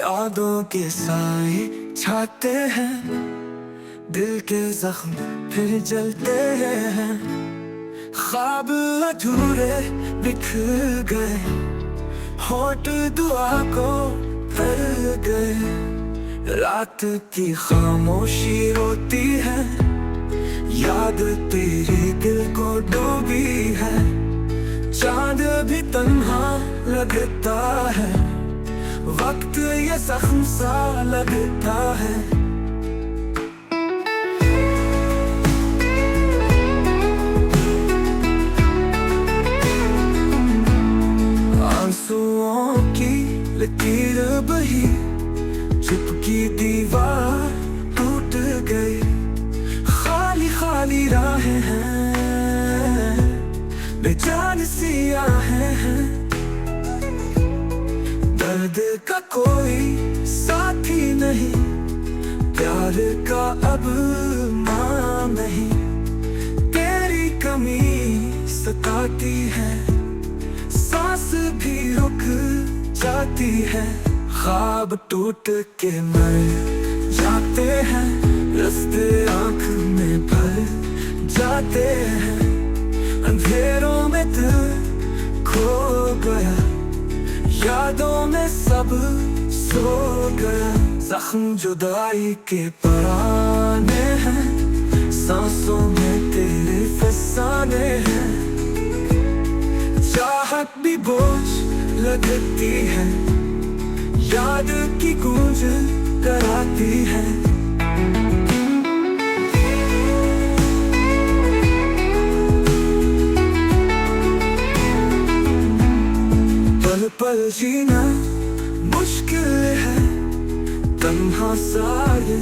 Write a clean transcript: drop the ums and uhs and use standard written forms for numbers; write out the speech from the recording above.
यादों के साए छाते हैं, दिल के जख्म फिर जलते हैं। ख्वाब अधूरे बिखर गए, होठ दुआ को भर गए। रात की खामोशी रोती है, याद तेरी दिल को डूबी है। चांद भी तन्हा लगता है, वक्त ये जख्म सा लगता है। आंसुओं की लकीर बही, चिपकी दीवार टूट गई। खाली खाली राहें हैं, बेजान सी आहें हैं। दर्द का कोई साथी नहीं, प्यार का अब मां नहीं। तेरी कमी सताती है, सांस भी रुक जाती है। ख्वाब टूट के मर जाते हैं, रास्ते आंख में भर जाते हैं। अंधेरों में दिल खो गया, यादों में सब सो गया। जख्म जुदाई के पुराने हैं, सांसों में तेरे फसाने हैं। चाहत भी बोझ लगती है, याद की गूंज कराती है। पल पल जीना मुश्किल है, तन्हा सा ये